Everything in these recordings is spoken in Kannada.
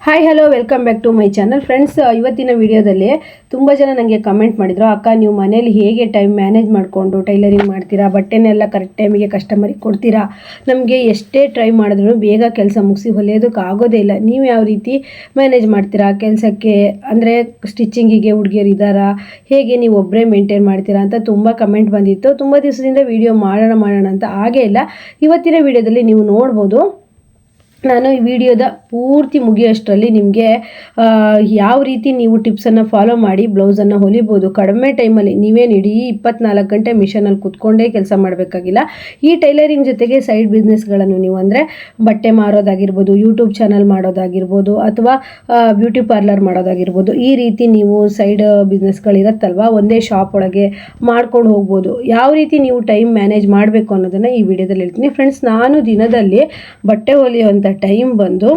Hi hello welcome back to my channel friends. ಇವತ್ತಿನ ವಿಡಿಯೋದಲ್ಲಿ ತುಂಬ ಜನ ನನಗೆ ಕಮೆಂಟ್ ಮಾಡಿದ್ರು, ಅಕ್ಕ ನೀವು ಮನೇಲಿ ಹೇಗೆ ಟೈಮ್ ಮ್ಯಾನೇಜ್ ಮಾಡಿಕೊಂಡು ಟೈಲರಿಂಗ್ ಮಾಡ್ತೀರಾ, ಬಟ್ಟೆನೆಲ್ಲ ಕರೆಕ್ಟ್ ಟೈಮಿಗೆ ಕಸ್ಟಮರಿಗೆ ಕೊಡ್ತೀರಾ, ನಮಗೆ ಎಷ್ಟೇ ಟ್ರೈ ಮಾಡಿದ್ರು ಬೇಗ ಕೆಲಸ ಮುಗಿಸಿ ಹೊಲಿಯೋದಕ್ಕೆ ಆಗೋದೇ ಇಲ್ಲ, ನೀವು ಯಾವ ರೀತಿ ಮ್ಯಾನೇಜ್ ಮಾಡ್ತೀರಾ ಕೆಲಸಕ್ಕೆ, ಅಂದರೆ ಸ್ಟಿಚಿಂಗಿಗೆ ಹುಡುಗಿಯರು ಇದ್ದಾರಾ, ಹೇಗೆ ನೀವು ಒಬ್ಬರೇ ಮೇಂಟೈನ್ ಮಾಡ್ತೀರಾ ಅಂತ ತುಂಬ ಕಮೆಂಟ್ ಬಂದಿತ್ತು. ತುಂಬ ದಿವಸದಿಂದ ವಿಡಿಯೋ ಮಾಡೋಣ ಅಂತ ಆಗೇ ಇಲ್ಲ. ಇವತ್ತಿನ ವಿಡಿಯೋದಲ್ಲಿ ನೀವು ನೋಡ್ಬೋದು, ನಾನು ಈ ವಿಡಿಯೋದ ಪೂರ್ತಿ ಮುಗಿಯೋಷ್ಟರಲ್ಲಿ ನಿಮಗೆ ಯಾವ ರೀತಿ ನೀವು ಟಿಪ್ಸನ್ನು ಫಾಲೋ ಮಾಡಿ ಬ್ಲೌಸನ್ನು ಹೊಲಿಬೋದು ಕಡಿಮೆ ಟೈಮಲ್ಲಿ. ನೀವೇನು ಇಡೀ 24 ಗಂಟೆ ಮಿಷನಲ್ಲಿ ಕೂತ್ಕೊಂಡೇ ಕೆಲಸ ಮಾಡಬೇಕಾಗಿಲ್ಲ. ಈ ಟೈಲರಿಂಗ್ ಜೊತೆಗೆ ಸೈಡ್ ಬಿಸ್ನೆಸ್ಗಳನ್ನು ನೀವು ಅಂದರೆ ಬಟ್ಟೆ ಮಾರೋದಾಗಿರ್ಬೋದು, ಯೂಟ್ಯೂಬ್ ಚಾನಲ್ ಮಾಡೋದಾಗಿರ್ಬೋದು, ಅಥವಾ ಬ್ಯೂಟಿ ಪಾರ್ಲರ್ ಮಾಡೋದಾಗಿರ್ಬೋದು, ಈ ರೀತಿ ನೀವು ಸೈಡ್ ಬಿಸ್ನೆಸ್ಗಳಿರುತ್ತಲ್ವ, ಒಂದೇ ಶಾಪ್ ಒಳಗೆ ಮಾಡ್ಕೊಂಡು ಹೋಗ್ಬೋದು. ಯಾವ ರೀತಿ ನೀವು ಟೈಮ್ ಮ್ಯಾನೇಜ್ ಮಾಡಬೇಕು ಅನ್ನೋದನ್ನು ಈ ವಿಡಿಯೋದಲ್ಲಿ ಹೇಳ್ತೀನಿ ಫ್ರೆಂಡ್ಸ್. ನಾನು ದಿನದಲ್ಲಿ ಬಟ್ಟೆ ಹೊಲಿಯುವಂಥ ಟೈಮ್ ಬಂದು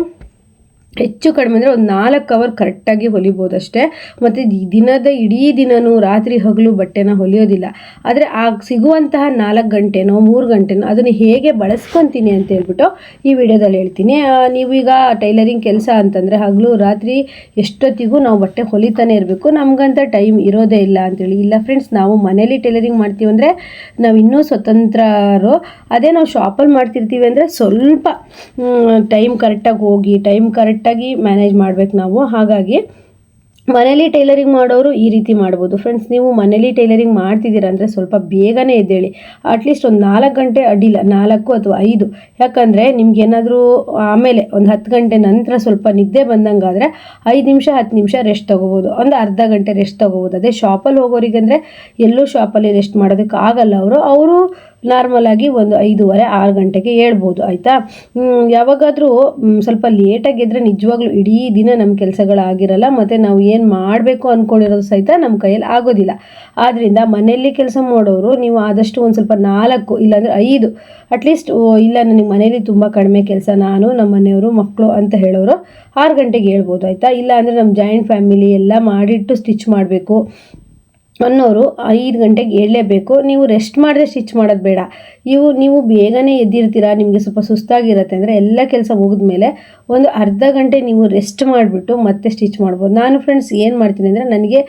ಹೆಚ್ಚು ಕಡಿಮೆ ಅಂದರೆ ಒಂದು 4 ಅವರ್ ಕರೆಕ್ಟಾಗಿ ಹೊಲಿಬೋದು ಅಷ್ಟೇ. ಮತ್ತು ದಿನದ ಇಡೀ ದಿನವೂ ರಾತ್ರಿ ಹಗಲು ಬಟ್ಟೆನ ಹೊಲಿಯೋದಿಲ್ಲ. ಆದರೆ ಆಗ ಸಿಗುವಂತಹ 4 ಗಂಟೆನೋ 3 ಗಂಟೆನೋ ಅದನ್ನು ಹೇಗೆ ಬಳಸ್ಕೊತೀನಿ ಅಂತ ಹೇಳ್ಬಿಟ್ಟು ಈ ವಿಡಿಯೋದಲ್ಲಿ ಹೇಳ್ತೀನಿ. ನೀವೀಗ ಟೈಲರಿಂಗ್ ಕೆಲಸ ಅಂತಂದರೆ ಹಗಲು ರಾತ್ರಿ ಎಷ್ಟೊತ್ತಿಗೂ ನಾವು ಬಟ್ಟೆ ಹೊಲಿತಾನೆ ಇರಬೇಕು, ನಮಗಂತ ಟೈಮ್ ಇರೋದೇ ಇಲ್ಲ ಅಂತೇಳಿ. ಇಲ್ಲ ಫ್ರೆಂಡ್ಸ್, ನಾವು ಮನೇಲಿ ಟೈಲರಿಂಗ್ ಮಾಡ್ತೀವಿ ಅಂದರೆ ನಾವು ಇನ್ನೂ ಸ್ವತಂತ್ರರು. ಅದೇ ನಾವು ಶಾಪಲ್ಲಿ ಮಾಡ್ತಿರ್ತೀವಿ ಅಂದರೆ ಸ್ವಲ್ಪ ಟೈಮ್ ಕರೆಕ್ಟಾಗಿ ಹೋಗಿ ಟೈಮ್ ಕರೆಕ್ಟಾಗಿ ಮ್ಯಾನೇಜ್ ಮಾಡ್ಬೇಕು ನಾವು. ಹಾಗಾಗಿ ಮನೇಲಿ ಟೈಲರಿಂಗ್ ಮಾಡೋರು ಈ ರೀತಿ ಮಾಡ್ಬೋದು ಫ್ರೆಂಡ್ಸ್. ನೀವು ಮನೇಲಿ ಟೈಲರಿಂಗ್ ಮಾಡ್ತಿದ್ದೀರಾ ಅಂದರೆ ಸ್ವಲ್ಪ ಬೇಗನೆ ಎದ್ದೇಳಿ, ಅಟ್ಲೀಸ್ಟ್ ಒಂದು 4 ಗಂಟೆ ಅಡ್ಡಿಲ್ಲ, 4 ಅಥವಾ 5. ಯಾಕಂದರೆ ನಿಮ್ಗೇನಾದರೂ ಆಮೇಲೆ ಒಂದು 10 ಗಂಟೆ ನಂತರ ಸ್ವಲ್ಪ ನಿದ್ದೆ ಬಂದಂಗಾದರೆ 5 ನಿಮಿಷ 10 ನಿಮಿಷ ರೆಸ್ಟ್ ತೊಗೋಬೋದು, ಒಂದು ಅರ್ಧ ಗಂಟೆ ರೆಸ್ಟ್ ತೊಗೋಬೋದು. ಅದೇ ಶಾಪಲ್ಲಿ ಹೋಗೋರಿಗಂದರೆ ಎಲ್ಲೂ ಶಾಪಲ್ಲಿ ರೆಸ್ಟ್ ಮಾಡೋದಕ್ಕೆ ಆಗಲ್ಲ. ಅವರು ನಾರ್ಮಲಾಗಿ ಒಂದು 5:30-6 ಗಂಟೆಗೆ ಹೇಳ್ಬೋದು, ಆಯಿತಾ. ಯಾವಾಗಾದರೂ ಸ್ವಲ್ಪ ಲೇಟಾಗಿ ಎದ್ದರೆ ನಿಜವಾಗ್ಲೂ ಇಡೀ ದಿನ ನಮ್ಮ ಕೆಲಸಗಳಾಗಿರಲ್ಲ, ಮತ್ತು ನಾವು ಏನು ಮಾಡಬೇಕು ಅಂದ್ಕೊಂಡಿರೋದು ಸಹಿತ ನಮ್ಮ ಕೈಯಲ್ಲಿ ಆಗೋದಿಲ್ಲ. ಆದ್ದರಿಂದ ಮನೆಯಲ್ಲಿ ಕೆಲಸ ಮಾಡೋರು ನೀವು ಆದಷ್ಟು ಒಂದು ಸ್ವಲ್ಪ 4 ಇಲ್ಲಾಂದರೆ 5 ಅಟ್ಲೀಸ್ಟ್, ಇಲ್ಲ ನನಗೆ ಮನೇಲಿ ತುಂಬ ಕಡಿಮೆ ಕೆಲಸ, ನಾನು ನಮ್ಮ ಮನೆಯವರು ಮಕ್ಕಳು ಅಂತ ಹೇಳೋರು 6 ಗಂಟೆಗೆ ಹೇಳ್ಬೋದು, ಆಯಿತಾ. ಇಲ್ಲ ಅಂದರೆ ನಮ್ಮ ಜಾಯಿಂಟ್ ಫ್ಯಾಮಿಲಿ ಎಲ್ಲ ಮಾಡಿಟ್ಟು ಸ್ಟಿಚ್ ಮಾಡಬೇಕು ಅನ್ನೋರು 5 ಗಂಟೆಗೆ ಹೇಳಲೇಬೇಕು. ನೀವು ರೆಸ್ಟ್ ಮಾಡದೆ ಸ್ಟಿಚ್ ಮಾಡೋದು ಬೇಡ. ನೀವು ಬೇಗನೆ ಎದ್ದಿರ್ತೀರ, ನಿಮಗೆ ಸ್ವಲ್ಪ ಸುಸ್ತಾಗಿರುತ್ತೆ ಅಂದರೆ ಎಲ್ಲ ಕೆಲಸ ಮುಗಿದ್ಮೇಲೆ ಒಂದು ಅರ್ಧ ಗಂಟೆ ನೀವು ರೆಸ್ಟ್ ಮಾಡಿಬಿಟ್ಟು ಮತ್ತೆ ಸ್ಟಿಚ್ ಮಾಡ್ಬೋದು. ನಾನು ಫ್ರೆಂಡ್ಸ್ ಏನು ಮಾಡ್ತೀನಿ ಅಂದರೆ, ನನಗೆ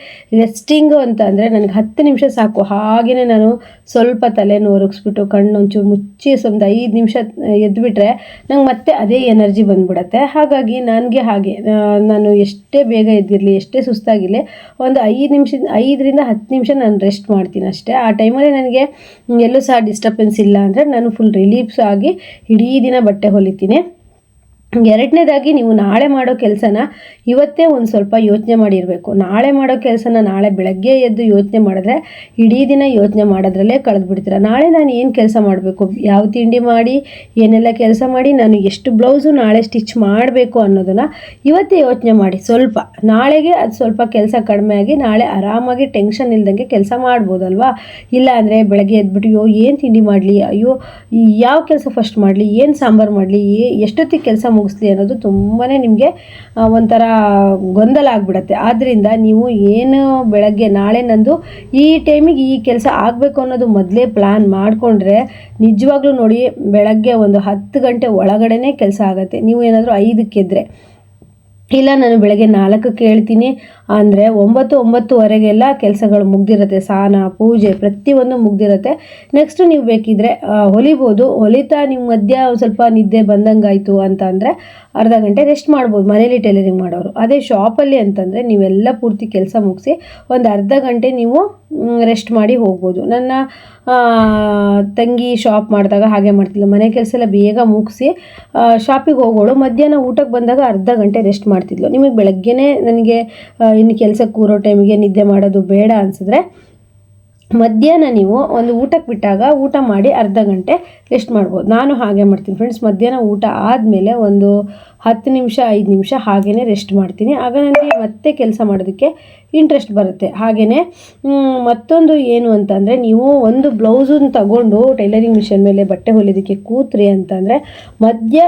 ರೆಸ್ಟಿಂಗು ಅಂತ ಅಂದರೆ ನನಗೆ 10 ನಿಮಿಷ ಸಾಕು. ಹಾಗೆಯೇ ನಾನು ಸ್ವಲ್ಪ ತಲೆನೂ ಒರಗಿಸ್ಬಿಟ್ಟು ಕಣ್ಣು ಒಂಚೂರು ಮುಚ್ಚಿ ಒಂದು 5 ನಿಮಿಷ ಎದ್ದುಬಿಟ್ರೆ ನಂಗೆ ಮತ್ತೆ ಅದೇ ಎನರ್ಜಿ ಬಂದುಬಿಡತ್ತೆ. ಹಾಗಾಗಿ ನನಗೆ ಹಾಗೆ, ನಾನು ಎಷ್ಟೇ ಬೇಗ ಎದ್ದಿರಲಿ, ಎಷ್ಟೇ ಸುಸ್ತಾಗಿರಲಿ, ಒಂದು 5ರಿಂದ 10 ನಿಮಿಷ ನಾನು ರೆಸ್ಟ್ ಮಾಡ್ತೀನಿ ಅಷ್ಟೇ. ಆ ಟೈಮಲ್ಲಿ ನನಗೆ ಎಲ್ಲೂ ಸಹ ಡಿಸ್ಟರ್ಬೆನ್ಸ್ ಇಲ್ಲ ಅಂದರೆ ನಾನು ಫುಲ್ ರಿಲೀಫ್ಸ್ ಆಗಿ ಇಡೀ ದಿನ ಬಟ್ಟೆ ಹೊಲಿತೀನಿ. ಎರಡನೇದಾಗಿ, ನೀವು ನಾಳೆ ಮಾಡೋ ಕೆಲಸನ ಇವತ್ತೇ ಒಂದು ಸ್ವಲ್ಪ ಯೋಚನೆ ಮಾಡಿರಬೇಕು. ನಾಳೆ ಮಾಡೋ ಕೆಲಸನ ನಾಳೆ ಬೆಳಗ್ಗೆ ಎದ್ದು ಯೋಚನೆ ಮಾಡಿದ್ರೆ ಇಡೀ ದಿನ ಯೋಚನೆ ಮಾಡೋದ್ರಲ್ಲೇ ಕಳೆದ್ಬಿಡ್ತೀರ. ನಾಳೆ ನಾನು ಏನು ಕೆಲಸ ಮಾಡಬೇಕು, ಯಾವ ತಿಂಡಿ ಮಾಡಿ, ಏನೆಲ್ಲ ಕೆಲಸ ಮಾಡಿ, ನಾನು ಎಷ್ಟು ಬ್ಲೌಸು ನಾಳೆ ಸ್ಟಿಚ್ ಮಾಡಬೇಕು ಅನ್ನೋದನ್ನು ಇವತ್ತೇ ಯೋಚನೆ ಮಾಡಿ. ಸ್ವಲ್ಪ ನಾಳೆಗೆ ಅದು ಸ್ವಲ್ಪ ಕೆಲಸ ಕಡಿಮೆ ಆಗಿ ನಾಳೆ ಆರಾಮಾಗಿ ಟೆನ್ಷನ್ ಇಲ್ದಂಗೆ ಕೆಲಸ ಮಾಡ್ಬೋದಲ್ವಾ. ಇಲ್ಲ ಅಂದರೆ ಬೆಳಗ್ಗೆ ಎದ್ಬಿಟ್ಟು ಏನು ತಿಂಡಿ ಮಾಡಲಿ, ಅಯ್ಯೋ ಯಾವ ಕೆಲಸ ಫಸ್ಟ್ ಮಾಡಲಿ, ಏನು ಸಾಂಬಾರು ಮಾಡಲಿ, ಎಷ್ಟೊತ್ತಿಗೆ ಕೆಲಸ ಮುಗಿಸ್ಲಿ ಅನ್ನೋದು ತುಂಬಾ ನಿಮಗೆ ಒಂಥರ ಗೊಂದಲ ಆಗಿಬಿಡತ್ತೆ. ಆದ್ದರಿಂದ ನೀವು ಏನು ಬೆಳಗ್ಗೆ ನಾಳೆ ನಂದು ಈ ಟೈಮಿಗೆ ಈ ಕೆಲಸ ಆಗಬೇಕು ಅನ್ನೋದು ಮೊದಲೇ ಪ್ಲ್ಯಾನ್ ಮಾಡಿಕೊಂಡ್ರೆ ನಿಜವಾಗ್ಲೂ ನೋಡಿ, ಬೆಳಗ್ಗೆ ಒಂದು 10 ಗಂಟೆ ಒಳಗಡೆ ಕೆಲಸ ಆಗುತ್ತೆ. ನೀವು ಏನಾದರೂ 5ಕ್ಕೆ ಎದ್ದರೆ, ಇಲ್ಲ ನಾನು ಬೆಳಗ್ಗೆ 4ಕ್ಕೆ ಹೇಳ್ತೀನಿ ಅಂದರೆ 9-9:30 ಕೆಲಸಗಳು ಮುಗ್ದಿರುತ್ತೆ. ಸ್ನಾನ ಪೂಜೆ ಪ್ರತಿಯೊಂದು ಮುಗ್ದಿರುತ್ತೆ. ನೆಕ್ಸ್ಟ್ ನೀವು ಬೇಕಿದ್ರೆ ಹೊಲಿಬೋದು. ಹೊಲಿತಾ ನೀವು ಮಧ್ಯ ಸ್ವಲ್ಪ ನಿದ್ದೆ ಬಂದಂಗಾಯಿತು ಅಂತ ಅಂದರೆ ಅರ್ಧ ಗಂಟೆ ರೆಸ್ಟ್ ಮಾಡ್ಬೋದು ಮನೇಲಿ ಟೈಲರಿಂಗ್ ಮಾಡೋರು. ಅದೇ ಶಾಪಲ್ಲಿ ಅಂತಂದರೆ ನೀವೆಲ್ಲ ಪೂರ್ತಿ ಕೆಲಸ ಮುಗಿಸಿ ಒಂದು ಅರ್ಧ ಗಂಟೆ ನೀವು ರೆಸ್ಟ್ ಮಾಡಿ ಹೋಗ್ಬೋದು. ನನ್ನ ತಂಗಿ ಶಾಪ್ ಮಾಡಿದಾಗ ಹಾಗೆ ಮಾಡ್ತಿಲ್ಲ, ಮನೆ ಕೆಲಸ ಎಲ್ಲ ಬೇಗ ಮುಗಿಸಿ ಶಾಪಿಗೆ ಹೋಗೋಳು, ಮಧ್ಯಾಹ್ನ ಊಟಕ್ಕೆ ಬಂದಾಗ ಅರ್ಧ ಗಂಟೆ ರೆಸ್ಟ್ ಮಾಡ್ತಿದ್ಲು. ನಿಮಗೆ ಬೆಳಗ್ಗೆನೇ ನನಗೆ ಇನ್ನು ಕೆಲಸಕ್ಕೆ ಕೂರೋ ಟೈಮಿಗೆ ನಿದ್ದೆ ಮಾಡೋದು ಬೇಡ ಅನಿಸಿದ್ರೆ ಮಧ್ಯಾಹ್ನ ನೀವು ಒಂದು ಊಟಕ್ಕೆ ಬಿಟ್ಟಾಗ ಊಟ ಮಾಡಿ ಅರ್ಧ ಗಂಟೆ ರೆಸ್ಟ್ ಮಾಡ್ಬೋದು. ನಾನು ಹಾಗೆ ಮಾಡ್ತೀನಿ ಫ್ರೆಂಡ್ಸ್. ಮಧ್ಯಾಹ್ನ ಊಟ ಆದಮೇಲೆ ಒಂದು 10 ನಿಮಿಷ 5 ನಿಮಿಷ ಹಾಗೇ ರೆಸ್ಟ್ ಮಾಡ್ತೀನಿ. ಆಗ ನನಗೆ ಮತ್ತೆ ಕೆಲಸ ಮಾಡೋದಕ್ಕೆ ಇಂಟ್ರೆಸ್ಟ್ ಬರುತ್ತೆ. ಹಾಗೆಯೇ ಮತ್ತೊಂದು ಏನು ಅಂತಂದರೆ, ನೀವು ಒಂದು ಬ್ಲೌಸನ್ನು ತಗೊಂಡು ಟೈಲರಿಂಗ್ ಮಿಷನ್ ಮೇಲೆ ಬಟ್ಟೆ ಹೊಲಿಯೋದಕ್ಕೆ ಕೂತ್ರಿ ಅಂತಂದರೆ ಮಧ್ಯ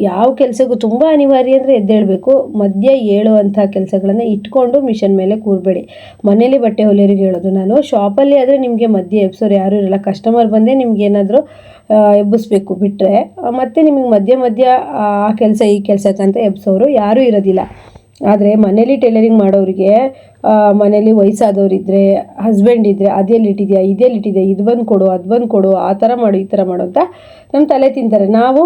ಯಾವ ಕೆಲಸಕ್ಕೂ ತುಂಬ ಅನಿವಾರ್ಯ ಅಂದರೆ ಎದ್ದೇಳಬೇಕು. ಮಧ್ಯ ಏಳುವಂಥ ಕೆಲಸಗಳನ್ನು ಇಟ್ಕೊಂಡು ಮಿಷನ್ ಮೇಲೆ ಕೂರಬೇಡಿ. ಮನೇಲಿ ಬಟ್ಟೆ ಹೊಲಿಯೋರಿಗೆ ಹೇಳೋದು ನಾನು. ಶಾಪಲ್ಲಿ ಆದರೆ ನಿಮಗೆ ಮಧ್ಯೆ ಎಬ್ಸೋರು ಯಾರೂ ಇರಲ್ಲ. ಕಸ್ಟಮರ್ ಬಂದೇ ನಿಮ್ಗೇನಾದರೂ ಎಬ್ಬಿಸ್ಬೇಕು ಬಿಟ್ಟರೆ, ಮತ್ತು ನಿಮಗೆ ಮಧ್ಯ ಆ ಕೆಲಸ ಈ ಕೆಲಸಕ್ಕಂತ ಎಬ್ಸೋರು ಯಾರೂ ಇರೋದಿಲ್ಲ. ಆದರೆ ಮನೇಲಿ ಟೈಲರಿಂಗ್ ಮಾಡೋರಿಗೆ ಮನೇಲಿ ವಯಸ್ಸಾದವರಿದ್ದರೆ, ಹಸ್ಬೆಂಡ್ ಇದ್ದರೆ ಅದೆಲ್ಲಿಟ್ಟಿದೆಯಾ ಇದೆಲ್ಲಿಟ್ಟಿದೆಯಾ, ಇದು ಬಂದು ಕೊಡು ಅದು ಬಂದು ಕೊಡು, ಆ ಥರ ಮಾಡು ಈ ಥರ ಮಾಡು ಅಂತ ನಮ್ಮ ತಲೆ ತಿಂತಾರೆ. ನಾವು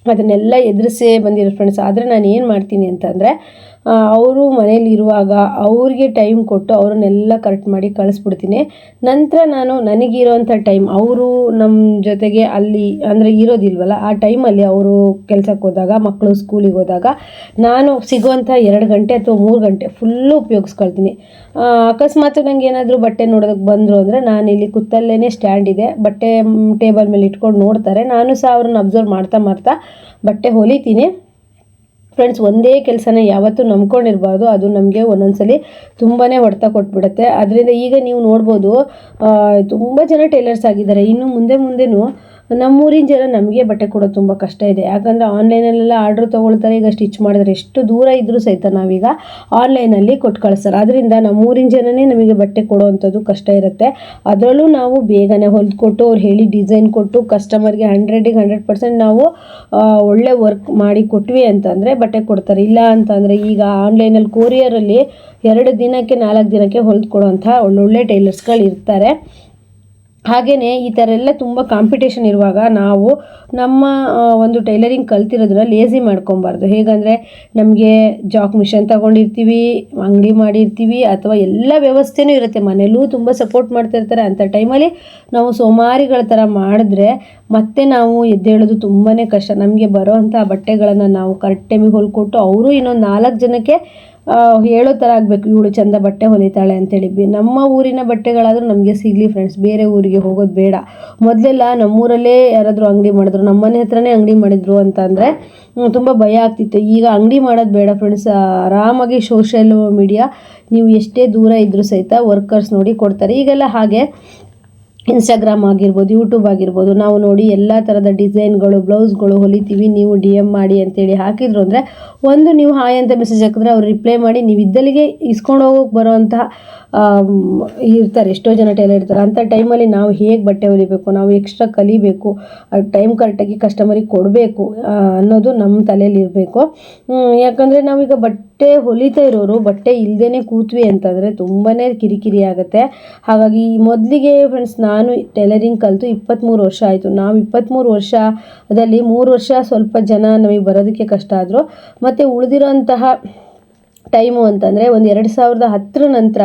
ಅದನ್ನೆಲ್ಲ ಎದುರಿಸೇ ಬಂದಿರೋ ಫ್ರೆಂಡ್ಸ್. ಆದರೆ ನಾನು ಏನು ಮಾಡ್ತೀನಿ ಅಂತಂದರೆ, ಅವರು ಮನೇಲಿ ಇರುವಾಗ ಅವ್ರಿಗೆ ಟೈಮ್ ಕೊಟ್ಟು ಅವ್ರನ್ನೆಲ್ಲ ಕರೆಕ್ಟ್ ಮಾಡಿ ಕಳಿಸ್ಬಿಡ್ತೀನಿ. ನಂತರ ನಾನು ನನಗಿರೋಂಥ ಟೈಮ್, ಅವರು ನಮ್ಮ ಜೊತೆಗೆ ಅಲ್ಲಿ ಅಂದರೆ ಇರೋದಿಲ್ವಲ್ಲ, ಆ ಟೈಮಲ್ಲಿ ಅವರು ಕೆಲಸಕ್ಕೆ ಹೋದಾಗ, ಮಕ್ಕಳು ಸ್ಕೂಲಿಗೆ ಹೋದಾಗ ನಾನು ಸಿಗುವಂಥ 2 ಗಂಟೆ ಅಥವಾ 3 ಗಂಟೆ ಫುಲ್ಲು ಉಪಯೋಗಿಸ್ಕೊಳ್ತೀನಿ. ಅಕಸ್ಮಾತ್ ನನಗೆ ಏನಾದರೂ ಬಟ್ಟೆ ನೋಡೋದಕ್ಕೆ ಬಂದರು ಅಂದರೆ, ನಾನು ಇಲ್ಲಿ ಕುತ್ತಲ್ಲೇ ಸ್ಟ್ಯಾಂಡ್ ಇದೆ, ಬಟ್ಟೆ ಟೇಬಲ್ ಮೇಲೆ ಇಟ್ಕೊಂಡು ನೋಡ್ತಾರೆ, ನಾನು ಸಹ ಅವ್ರನ್ನ ಅಬ್ಸರ್ವ್ ಮಾಡ್ತಾ ಬಟ್ಟೆ ಹೊಲಿತೀನಿ. ಫ್ರೆಂಡ್ಸ್, ಒಂದೇ ಕೆಲಸನ ಯಾವತ್ತೂ ನಂಬ್ಕೊಂಡಿರಬಾರ್ದು. ಅದು ನಮಗೆ ಒಂದೊಂದ್ಸಲಿ ತುಂಬಾ ಹೊಡೆತ ಕೊಟ್ಬಿಡುತ್ತೆ. ಅದರಿಂದ ಈಗ ನೀವು ನೋಡ್ಬೋದು, ತುಂಬ ಜನ ಟೈಲರ್ಸ್ ಆಗಿದ್ದಾರೆ. ಇನ್ನು ಮುಂದೆನೂ ನಮ್ಮೂರಿನ ಜನ ನಮಗೆ ಬಟ್ಟೆ ಕೊಡೋದು ತುಂಬ ಕಷ್ಟ ಇದೆ. ಯಾಕಂದರೆ ಆನ್ಲೈನಲ್ಲೆಲ್ಲ ಆರ್ಡ್ರ್ ತೊಗೊಳ್ತಾರೆ. ಈಗ ಸ್ಟಿಚ್ ಮಾಡಿದ್ರೆ ಎಷ್ಟು ದೂರ ಇದ್ದರೂ ಸಹಿತ ನಾವೀಗ ಆನ್ಲೈನಲ್ಲಿ ಕೊಟ್ಟು ಕಳಿಸ್ತಾರೆ. ಅದರಿಂದ ನಮ್ಮೂರಿನ ಜನನೇ ನಮಗೆ ಬಟ್ಟೆ ಕೊಡೋವಂಥದ್ದು ಕಷ್ಟ ಇರುತ್ತೆ. ಅದರಲ್ಲೂ ನಾವು ಬೇಗನೆ ಹೊಲಿದ್ಕೊಟ್ಟು ಅವ್ರು ಹೇಳಿ ಡಿಸೈನ್ ಕೊಟ್ಟು ಕಸ್ಟಮರ್ಗೆ 100% ನಾವು ಒಳ್ಳೆ ವರ್ಕ್ ಮಾಡಿ ಕೊಟ್ವಿ ಅಂತಂದರೆ ಬಟ್ಟೆ ಕೊಡ್ತಾರೆ. ಇಲ್ಲ ಅಂತಂದರೆ ಈಗ ಆನ್ಲೈನಲ್ಲಿ ಕೊರಿಯರಲ್ಲಿ 2 ದಿನಕ್ಕೆ 4 ದಿನಕ್ಕೆ ಹೊಲಿದು ಕೊಡೋವಂಥ ಒಳ್ಳೊಳ್ಳೆ ಟೈಲರ್ಸ್ಗಳು ಇರ್ತಾರೆ. ಹಾಗೆಯೇ ಈ ಥರ ಎಲ್ಲ ತುಂಬ ಕಾಂಪಿಟೇಷನ್ ಇರುವಾಗ ನಾವು ನಮ್ಮ ಒಂದು ಟೈಲರಿಂಗ್ ಕಲ್ತಿರೋದನ್ನ ಲೇಸಿ ಮಾಡ್ಕೊಬಾರ್ದು. ಹೇಗಂದರೆ, ನಮಗೆ ಜಾಕ್ ಮಿಷನ್ ತೊಗೊಂಡಿರ್ತೀವಿ, ಅಂಗಡಿ ಮಾಡಿರ್ತೀವಿ, ಅಥವಾ ಎಲ್ಲ ವ್ಯವಸ್ಥೆನೂ ಇರುತ್ತೆ, ಮನೇಲೂ ತುಂಬ ಸಪೋರ್ಟ್ ಮಾಡ್ತಿರ್ತಾರೆ. ಅಂಥ ಟೈಮಲ್ಲಿ ನಾವು ಸೋಮಾರಿಗಳ ಥರ ಮಾಡಿದ್ರೆ ಮತ್ತೆ ನಾವು ಎದ್ದೇಳೋದು ತುಂಬಾ ಕಷ್ಟ. ನಮಗೆ ಬರೋವಂಥ ಬಟ್ಟೆಗಳನ್ನು ನಾವು ಕರೆಕ್ಟ್ ಟೈಮಿಗೆ ಹೊಲ್ಕೊಟ್ಟು ಅವರು ಇನ್ನೊಂದು 4 ಜನಕ್ಕೆ ಹೇಳೋ ಥರ ಆಗಬೇಕು, ಇವಳು ಚಂದ ಬಟ್ಟೆ ಹೊಲಿತಾಳೆ ಅಂತೇಳಿ. ನಮ್ಮ ಊರಿನ ಬಟ್ಟೆಗಳಾದರೂ ನಮಗೆ ಸಿಗಲಿ ಫ್ರೆಂಡ್ಸ್, ಬೇರೆ ಊರಿಗೆ ಹೋಗೋದು ಬೇಡ. ಮೊದಲೆಲ್ಲ ನಮ್ಮೂರಲ್ಲೇ ಯಾರಾದರೂ ಅಂಗಡಿ ಮಾಡಿದ್ರು, ನಮ್ಮನೆ ಹತ್ರನೇ ಅಂಗಡಿ ಮಾಡಿದ್ರು ಅಂತಂದರೆ ತುಂಬ ಭಯ ಆಗ್ತಿತ್ತು. ಈಗ ಅಂಗಡಿ ಮಾಡೋದು ಬೇಡ ಫ್ರೆಂಡ್ಸ್, ಆರಾಮಾಗಿ ಸೋಷಿಯಲ್ ಮೀಡಿಯಾ ನೀವು ಎಷ್ಟೇ ದೂರ ಇದ್ದರೂ ಸಹಿತ ವರ್ಕರ್ಸ್ ನೋಡಿ ಕೊಡ್ತಾರೆ. ಈಗೆಲ್ಲ ಹಾಗೆ ಇನ್ಸ್ಟಾಗ್ರಾಮ್ ಆಗಿರ್ಬೋದು, ಯೂಟ್ಯೂಬ್ ಆಗಿರ್ಬೋದು, ನಾವು ನೋಡಿ ಎಲ್ಲ ಥರದ ಡಿಸೈನ್ಗಳು, ಬ್ಲೌಸ್ಗಳು ಹೊಲಿತೀವಿ, ನೀವು DM ಮಾಡಿ ಅಂತೇಳಿ ಹಾಕಿದ್ರು ಅಂದರೆ, ಒಂದು ನೀವು ಹಾಯ್ ಅಂತ ಮೆಸೇಜ್ ಹಾಕಿದ್ರೆ ಅವ್ರು ರಿಪ್ಲೈ ಮಾಡಿ ನೀವು ಇದ್ದಲ್ಲಿಗೆ ಇಸ್ಕೊಂಡು ಹೋಗೋಕೆ ಬರೋವಂತಹ ಇರ್ತಾರೆ, ಎಷ್ಟೋ ಜನ ಟೈಲರ್ ಇರ್ತಾರೆ. ಅಂಥ ಟೈಮಲ್ಲಿ ನಾವು ಹೇಗೆ ಬಟ್ಟೆ ಹೊಲಿಬೇಕು, ನಾವು ಎಕ್ಸ್ಟ್ರಾ ಕಲಿಬೇಕು, ಟೈಮ್ ಕರೆಕ್ಟಾಗಿ ಕಸ್ಟಮರಿಗೆ ಕೊಡಬೇಕು ಅನ್ನೋದು ನಮ್ಮ ತಲೆಯಲ್ಲಿ ಇರಬೇಕು. ಯಾಕಂದರೆ ನಾವೀಗ ಬಟ್ಟೆ ಹೊಲಿತಾ ಇರೋರು ಬಟ್ಟೆ ಇಲ್ಲದೇ ಕೂತ್ವಿ ಅಂತಂದರೆ ತುಂಬಾ ಕಿರಿಕಿರಿ ಆಗುತ್ತೆ. ಹಾಗಾಗಿ ಮೊದಲಿಗೆ ಫ್ರೆಂಡ್ಸ್, ನಾನು ಟೈಲರಿಂಗ್ ಕಲಿತು 23 ವರ್ಷ ಆಯಿತು. ನಾವು 23 ವರ್ಷದಲ್ಲಿ 3 ವರ್ಷ ಸ್ವಲ್ಪ ಜನ ನಮಗೆ ಬರೋದಕ್ಕೆ ಕಷ್ಟ ಆದರು. ಮತ್ತು ಉಳಿದಿರೋಂತಹ ಟೈಮು ಅಂತಂದರೆ ಒಂದು 2010 ನಂತರ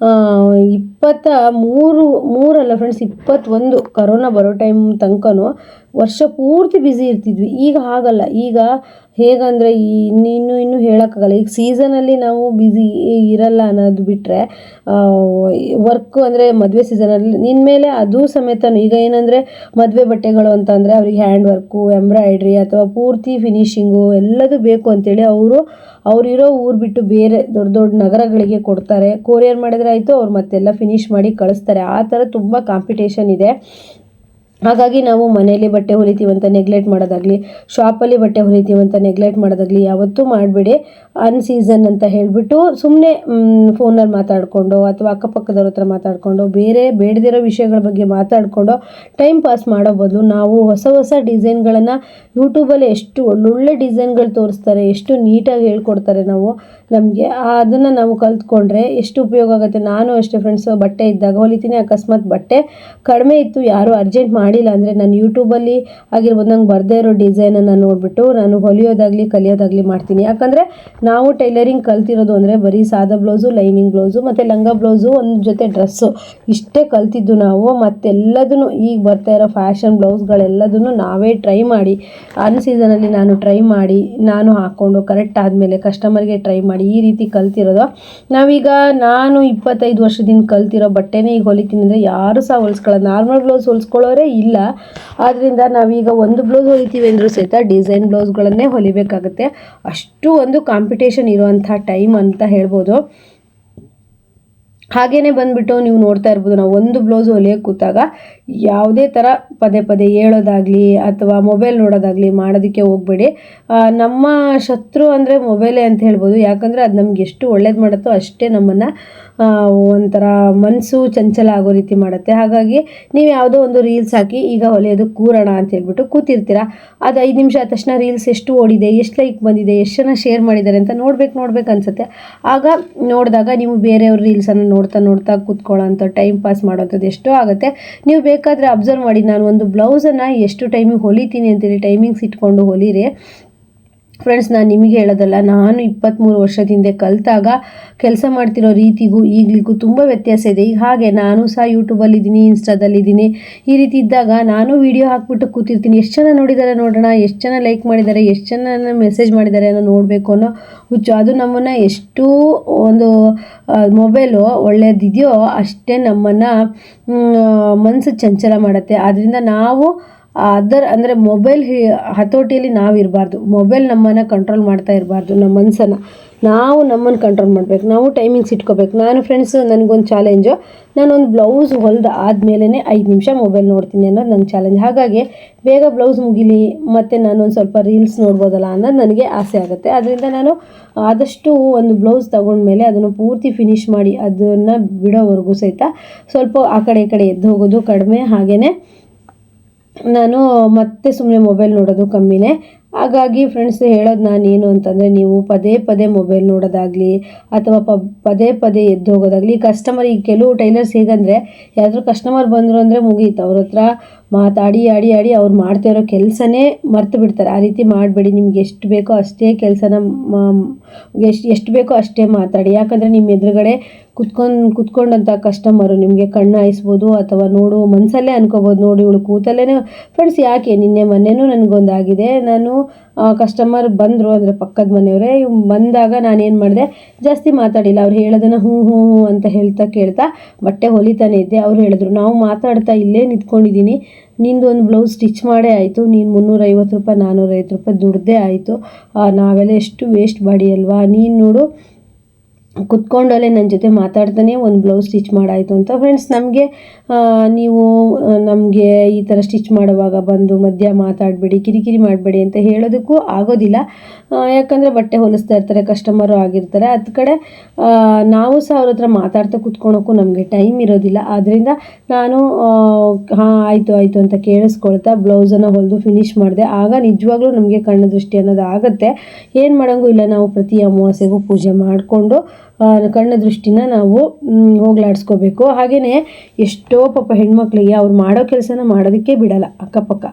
23 ಅಲ್ಲ ಫ್ರೆಂಡ್ಸ್, 21 ಕರೋನಾ ಬರೋ ಟೈಮ್ ತನಕನೂ ವರ್ಷ ಪೂರ್ತಿ ಬ್ಯುಸಿ ಇರ್ತಿದ್ವಿ. ಈಗ ಹಾಗಲ್ಲ. ಈಗ ಹೇಗಂದರೆ ಇನ್ನೂ ಹೇಳೋಕ್ಕಾಗಲ್ಲ. ಈಗ ಸೀಸನಲ್ಲಿ ನಾವು ಬ್ಯುಸಿ ಇರಲ್ಲ ಅನ್ನೋದು ಬಿಟ್ಟರೆ, ವರ್ಕು ಅಂದರೆ ಮದುವೆ ಸೀಸನಲ್ಲಿ ಇನ್ಮೇಲೆ ಅದು ಸಮೇತ ಈಗ ಏನಂದರೆ ಮದುವೆ ಬಟ್ಟೆಗಳು ಅಂತಂದರೆ ಅವ್ರಿಗೆ ಹ್ಯಾಂಡ್ ವರ್ಕು, ಎಂಬ್ರಾಯ್ಡ್ರಿ ಅಥವಾ ಪೂರ್ತಿ ಫಿನಿಶಿಂಗು ಎಲ್ಲದೂ ಬೇಕು ಅಂತೇಳಿ ಅವರಿರೋ ಊರು ಬಿಟ್ಟು ಬೇರೆ ದೊಡ್ಡ ದೊಡ್ಡ ನಗರಗಳಿಗೆ ಕೊಡ್ತಾರೆ. ಕೊರಿಯರ್ ಮಾಡಿದ್ರೆ ಆಯಿತು, ಅವ್ರು ಮತ್ತೆಲ್ಲ ಫಿನಿಶ್ ಮಾಡಿ ಕಳಿಸ್ತಾರೆ. ಆ ಥರ ತುಂಬ ಕಾಂಪಿಟೇಷನ್ ಇದೆ. ಹಾಗಾಗಿ ನಾವು ಮನೇಲಿ ಬಟ್ಟೆ ಹೊಲಿತೀವಂತ ನೆಗ್ಲೆಕ್ಟ್ ಮಾಡೋದಾಗಲಿ, ಶಾಪಲ್ಲಿ ಬಟ್ಟೆ ಹೊಲಿತೀವಂತ ನೆಗ್ಲೆಕ್ಟ್ ಮಾಡೋದಾಗಲಿ ಯಾವತ್ತೂ ಮಾಡಬೇಡಿ. ಅನ್ಸೀಸನ್ ಅಂತ ಹೇಳಿಬಿಟ್ಟು ಸುಮ್ಮನೆ ಫೋನಲ್ಲಿ ಮಾತಾಡಿಕೊಂಡು ಅಥವಾ ಅಕ್ಕಪಕ್ಕದವ್ರ ಹತ್ರ ಮಾತಾಡಿಕೊಂಡು ಬೇಡದಿರೋ ವಿಷಯಗಳ ಬಗ್ಗೆ ಮಾತಾಡಿಕೊಂಡು ಟೈಮ್ ಪಾಸ್ ಮಾಡೋ ಬದಲು ನಾವು ಹೊಸ ಡಿಸೈನ್ಗಳನ್ನು ಯೂಟ್ಯೂಬಲ್ಲಿ ಎಷ್ಟು ಒಳ್ಳೊಳ್ಳೆ ಡಿಸೈನ್ಗಳು ತೋರಿಸ್ತಾರೆ, ಎಷ್ಟು ನೀಟಾಗಿ ಹೇಳ್ಕೊಡ್ತಾರೆ. ನಮಗೆ ಅದನ್ನು ನಾವು ಕಲ್ತ್ಕೊಂಡ್ರೆ ಎಷ್ಟು ಉಪಯೋಗ ಆಗುತ್ತೆ. ನಾನು ಅಷ್ಟೇ ಫ್ರೆಂಡ್ಸ್, ಬಟ್ಟೆ ಇದ್ದಾಗ ಹೊಲಿತೀನಿ. ಅಕಸ್ಮಾತ್ ಬಟ್ಟೆ ಕಡಿಮೆ ಇತ್ತು, ಯಾರೂ ಅರ್ಜೆಂಟ್ ಮಾಡಿಲ್ಲ ಅಂದರೆ ನಾನು ಯೂಟ್ಯೂಬಲ್ಲಿ ಆಗಿರ್ಬೋದು ನಂಗೆ ಬರದೇ ಇರೋ ಡಿಸೈನನ್ನು ನೋಡಿಬಿಟ್ಟು ನಾನು ಹೊಲಿಯೋದಾಗಲಿ ಕಲಿಯೋದಾಗಲಿ ಮಾಡ್ತೀನಿ. ಯಾಕಂದರೆ ನಾವು ಟೈಲರಿಂಗ್ ಕಲ್ತಿರೋದು ಅಂದರೆ ಬರೀ ಸಾದಾ ಬ್ಲೌಸು, ಲೈನಿಂಗ್ ಬ್ಲೌಸು ಮತ್ತು ಲಂಗ ಬ್ಲೌಸು, ಒಂದು ಜೊತೆ ಡ್ರೆಸ್ಸು, ಇಷ್ಟೇ ಕಲ್ತಿದ್ದು ನಾವು. ಮತ್ತೆಲ್ಲದನ್ನು ಈಗ ಬರ್ತಾ ಇರೋ ಫ್ಯಾಷನ್ ಬ್ಲೌಸ್ಗಳೆಲ್ಲದನ್ನು ನಾವೇ ಟ್ರೈ ಮಾಡಿ, ಅನ್ ಸೀಸನಲ್ಲಿ ನಾನು ಹಾಕ್ಕೊಂಡು ಕರೆಕ್ಟ್ ಆದಮೇಲೆ ಕಸ್ಟಮರ್ಗೆ ಟ್ರೈ ಮಾಡಿ ಈ ರೀತಿ ಕಲ್ತಿರೋದು. ನಾನು 25 ವರ್ಷದಿಂದ ಕಲ್ತಿರೋ ಬಟ್ಟೆನೇ ಈಗ ಹೊಲಿತೀನಿ ಅಂದರೆ ಯಾರು ಸಹ ಹೊಲಿಸ್ಕೊಳ್ಳೋದು. ನಾರ್ಮಲ್ ಬ್ಲೌಸ್ ಹೊಲಿಸ್ಕೊಳ್ಳೋರೇ ಇಲ್ಲ. ಆದ್ದರಿಂದ ನಾವೀಗ ಒಂದು ಬ್ಲೌಸ್ ಹೊಲಿತೀವಿ ಅಂದರೂ ಸಹಿತ ಡಿಸೈನ್ ಬ್ಲೌಸ್ಗಳನ್ನೇ ಹೊಲಿಬೇಕಾಗುತ್ತೆ. ಅಷ್ಟು ಒಂದು ಕಾಂಪಿಟೇಷನ್ ಇರುವಂಥ ಟೈಮ್ ಅಂತ ಹೇಳ್ಬೋದು. ಹಾಗೇ ಬಂದುಬಿಟ್ಟು ನೀವು ನೋಡ್ತಾ ಇರ್ಬೋದು, ನಾವು ಒಂದು ಬ್ಲೌಸ್ ಹೊಲಿಯೋಕ್ಕೆ ಕೂತಾಗ ಯಾವುದೇ ಥರ ಪದೇ ಪದೇ ಹೇಳೋದಾಗಲಿ ಅಥವಾ ಮೊಬೈಲ್ ನೋಡೋದಾಗಲಿ ಮಾಡೋದಕ್ಕೆ ಹೋಗಬೇಡಿ. ನಮ್ಮ ಶತ್ರು ಅಂದರೆ ಮೊಬೈಲೇ ಅಂತ ಹೇಳ್ಬೋದು. ಯಾಕಂದರೆ ಅದು ನಮ್ಗೆ ಎಷ್ಟು ಒಳ್ಳೇದು ಮಾಡುತ್ತೋ ಅಷ್ಟೇ ನಮ್ಮನ್ನು ಒಂಥರ ಮನಸ್ಸು ಚಂಚಲ ಆಗೋ ರೀತಿ ಮಾಡುತ್ತೆ. ಹಾಗಾಗಿ ನೀವು ಯಾವುದೋ ಒಂದು ರೀಲ್ಸ್ ಹಾಕಿ ಈಗ ಹೊಲಿಯೋದು ಕೂರೋಣ ಅಂತ ಹೇಳ್ಬಿಟ್ಟು ಕೂತಿರ್ತೀರ. ಅದು 5 ನಿಮಿಷ ಆದ ತಕ್ಷಣ ರೀಲ್ಸ್ ಎಷ್ಟು ಓಡಿದೆ, ಎಷ್ಟು ಲೈಕ್ ಬಂದಿದೆ, ಎಷ್ಟು ಜನ ಶೇರ್ ಮಾಡಿದ್ದಾರೆ ಅಂತ ನೋಡ್ಬೇಕು ಅನಿಸುತ್ತೆ. ಆಗ ನೋಡಿದಾಗ ನೀವು ಬೇರೆಯವ್ರ ರೀಲ್ಸನ್ನು ನೋಡ್ತಾ ಕೂತ್ಕೊಳ್ಳೋಂಥ ಟೈಮ್ ಪಾಸ್ ಮಾಡೋಂಥದ್ದು ಎಷ್ಟೋ ಆಗುತ್ತೆ. ನೀವು ಬೇಕಾದರೆ ಅಬ್ಸರ್ವ್ ಮಾಡಿ, ನಾನು ಒಂದು ಬ್ಲೌಸನ್ನು ಎಷ್ಟು ಟೈಮಿಗೆ ಹೊಲಿತೀನಿ ಅಂತೇಳಿ ಟೈಮಿಂಗ್ಸ್ ಇಟ್ಕೊಂಡು ಹೊಲಿರಿ ಫ್ರೆಂಡ್ಸ್. ನಾನು ನಿಮಗೆ ಹೇಳೋದಲ್ಲ, ನಾನು 23 ವರ್ಷದ ಹಿಂದೆ ಕಲಿತಾಗ ಕೆಲಸ ಮಾಡ್ತಿರೋ ರೀತಿಗೂ ಈಗಲಿಗೂ ತುಂಬ ವ್ಯತ್ಯಾಸ ಇದೆ. ಈಗ ಹಾಗೆ ನಾನು ಸಹ ಯೂಟ್ಯೂಬಲ್ಲಿದ್ದೀನಿ, ಇನ್ಸ್ಟಾದಲ್ಲಿದ್ದೀನಿ. ಈ ರೀತಿ ಇದ್ದಾಗ ನಾನು ವೀಡಿಯೋ ಹಾಕ್ಬಿಟ್ಟು ಕೂತಿರ್ತೀನಿ. ಎಷ್ಟು ಜನ ನೋಡಿದ್ದಾರೆ ನೋಡೋಣ, ಎಷ್ಟು ಜನ ಲೈಕ್ ಮಾಡಿದ್ದಾರೆ, ಎಷ್ಟು ಜನ ಮೆಸೇಜ್ ಮಾಡಿದ್ದಾರೆ ಅನ್ನೋ ನೋಡಬೇಕು ಅನ್ನೋ ಹುಚ್ಚು. ಅದು ನಮ್ಮನ್ನು ಎಷ್ಟು ಒಂದು ಮೊಬೈಲು ಒಳ್ಳೇದಿದೆಯೋ ಅಷ್ಟೇ ನಮ್ಮನ್ನು ಮನಸ್ಸು ಚಂಚಲ ಮಾಡುತ್ತೆ. ಆದ್ದರಿಂದ ನಾವು ಅಂದರೆ ಮೊಬೈಲ್ ಹತೋಟಿಯಲ್ಲಿ ನಾವು ಇರಬಾರ್ದು. ಮೊಬೈಲ್ ನಮ್ಮನ್ನು ಕಂಟ್ರೋಲ್ ಮಾಡ್ತಾ ಇರಬಾರ್ದು. ನಮ್ಮ ಮನಸ್ಸನ್ನು ನಮ್ಮನ್ನು ಕಂಟ್ರೋಲ್ ಮಾಡಬೇಕು. ನಾವು ಟೈಮಿಂಗ್ಸ್ ಇಟ್ಕೋಬೇಕು. ನಾನು ಫ್ರೆಂಡ್ಸ್, ನನಗೊಂದು ಚಾಲೆಂಜು, ನಾನೊಂದು ಬ್ಲೌಸ್ ಹೊಲ್ದು ಆದಮೇಲೆ 5 ನಿಮಿಷ ಮೊಬೈಲ್ ನೋಡ್ತೀನಿ ಅನ್ನೋದು ನನ್ನ ಚಾಲೆಂಜ್. ಹಾಗಾಗಿ ಬೇಗ ಬ್ಲೌಸ್ ಮುಗಿಲಿ ಮತ್ತು ನಾನೊಂದು ಸ್ವಲ್ಪ ರೀಲ್ಸ್ ನೋಡ್ಬೋದಲ್ಲ ಅನ್ನೋದು ನನಗೆ ಆಸೆ ಆಗುತ್ತೆ. ಅದರಿಂದ ನಾನು ಆದಷ್ಟು ಒಂದು ಬ್ಲೌಸ್ ತೊಗೊಂಡ್ಮೇಲೆ ಅದನ್ನು ಪೂರ್ತಿ ಫಿನಿಷ್ ಮಾಡಿ ಅದನ್ನು ಬಿಡೋವರೆಗೂ ಸಹಿತ ಸ್ವಲ್ಪ ಆ ಕಡೆ ಈ ಕಡೆ ಎದ್ದು ಹೋಗೋದು ಕಡಿಮೆ. ಹಾಗೆಯೇ ನಾನು ಮತ್ತೆ ಸುಮ್ಮನೆ ಮೊಬೈಲ್ ನೋಡೋದು ಕಮ್ಮಿನೇ. ಹಾಗಾಗಿ ಫ್ರೆಂಡ್ಸ್ ಹೇಳೋದು ನಾನು ಏನು ಅಂತಂದರೆ, ನೀವು ಪದೇ ಪದೇ ಮೊಬೈಲ್ ನೋಡೋದಾಗಲಿ ಅಥವಾ ಪದೇ ಪದೇ ಎದ್ದು ಹೋಗೋದಾಗಲಿ. ಕಸ್ಟಮರ್, ಈಗ ಕೆಲವು ಟೈಲರ್ಸ್ ಹೇಗಂದರೆ, ಯಾರಾದರೂ ಕಸ್ಟಮರ್ ಬಂದರು ಅಂದರೆ ಮುಗೀತು, ಅವ್ರ ಹತ್ರ ಮಾತಾಡಿ ಆಡಿ ಅವ್ರು ಮಾಡ್ತಾ ಇರೋ ಕೆಲಸನೇ ಮರ್ತು ಬಿಡ್ತಾರೆ. ಆ ರೀತಿ ಮಾಡಬೇಡಿ. ನಿಮ್ಗೆ ಎಷ್ಟು ಬೇಕೋ ಅಷ್ಟೇ ಕೆಲಸನ ಎಷ್ಟು ಬೇಕೋ ಅಷ್ಟೇ ಮಾತಾಡಿ. ಯಾಕಂದರೆ ನಿಮ್ಮ ಎದುರುಗಡೆ ಕುತ್ಕೊಂಡಂಥ ಕಸ್ಟಮರು ನಿಮಗೆ ಕಣ್ಣು ಹಾಯಿಸ್ಬೋದು ಅಥವಾ ನೋಡು ಮನಸ್ಸಲ್ಲೇ ಅನ್ಕೋಬೋದು, ನೋಡಿ ಇವಳು ಕೂತಲ್ಲೇ. ಫ್ರೆಂಡ್ಸ್, ಯಾಕೆ ನಿನ್ನೆ ಮೊನ್ನೆನೂ ನನಗೊಂದಾಗಿದೆ. ನಾನು ಕಸ್ಟಮರ್ ಬಂದರು ಅಂದರೆ ಪಕ್ಕದ ಮನೆಯವರೇ ಬಂದಾಗ ನಾನೇನು ಮಾಡಿದೆ, ಜಾಸ್ತಿ ಮಾತಾಡಿಲ್ಲ. ಅವ್ರು ಹೇಳೋದನ್ನು ಹ್ಞೂ ಅಂತ ಕೇಳ್ತಾ ಬಟ್ಟೆ ಹೊಲಿತಾನೆ ಇದ್ದೆ. ಅವ್ರು ಹೇಳಿದ್ರು, ನಾವು ಮಾತಾಡ್ತಾ ಇಲ್ಲೇ ನಿಂತ್ಕೊಂಡಿದ್ದೀನಿ, ನಿಂದು ಒಂದು ಬ್ಲೌಸ್ ಸ್ಟಿಚ್ ಮಾಡೇ ಆಯಿತು, ನೀನು 350 ರೂಪಾಯಿ 450 ರೂಪಾಯಿ ದುಡ್ದೇ ಆಯಿತು, ನಾವೆಲ್ಲ ಎಷ್ಟು ವೇಸ್ಟ್ ಬಾಡಿ ಅಲ್ವಾ, ನೀನು ನೋಡು ಕುತ್ಕೊಂಡಲ್ಲೇ ನನ್ನ ಜೊತೆ ಮಾತಾಡ್ತಾನೆ ಒಂದು ಬ್ಲೌಸ್ ಸ್ಟಿಚ್ ಮಾಡಾಯಿತು ಅಂತ. ಫ್ರೆಂಡ್ಸ್, ನೀವು ನಮಗೆ ಈ ಥರ ಸ್ಟಿಚ್ ಮಾಡುವಾಗ ಬಂದು ಮಧ್ಯ ಮಾತಾಡಬೇಡಿ, ಕಿರಿಕಿರಿ ಮಾಡಬೇಡಿ ಅಂತ ಹೇಳೋದಕ್ಕೂ ಆಗೋದಿಲ್ಲ. ಯಾಕಂದರೆ ಬಟ್ಟೆ ಹೊಲಿಸ್ತಾ ಇರ್ತಾರೆ, ಕಸ್ಟಮರು ಆಗಿರ್ತಾರೆ. ಅದು ಕಡೆ ನಾವು ಸಹ ಅವ್ರ ಹತ್ರ ಮಾತಾಡ್ತಾ ಕುತ್ಕೊಳೋಕ್ಕೂ ನಮಗೆ ಟೈಮ್ ಇರೋದಿಲ್ಲ. ಆದ್ದರಿಂದ ನಾನು ಆಯಿತು ಅಂತ ಕೇಳಿಸ್ಕೊಳ್ತಾ ಬ್ಲೌಸನ್ನು ಹೊಲಿದು ಫಿನಿಷ್ ಮಾಡಿದೆ. ಆಗ ನಿಜವಾಗ್ಲೂ ನಮಗೆ ಕಣ್ಣು ದೃಷ್ಟಿ ಅನ್ನೋದು ಆಗುತ್ತೆ. ಏನು ಮಾಡೋಂಗೂ ಇಲ್ಲ, ನಾವು ಪ್ರತಿ ಅಮಾವಾಸ್ಯೆಗೂ ಪೂಜೆ ಮಾಡಿಕೊಂಡು ಕಣ್ಣು ದೃಷ್ಟಿನ ನಾವು ಹೋಗ್ಲಾಡಿಸ್ಕೋಬೇಕು. ಹಾಗೆಯೇ ಎಷ್ಟೋ ಪಾಪ ಹೆಣ್ಮಕ್ಳಿಗೆ ಅವ್ರು ಮಾಡೋ ಕೆಲಸನ ಮಾಡೋದಕ್ಕೆ ಬಿಡಲ್ಲ ಅಕ್ಕಪಕ್ಕ.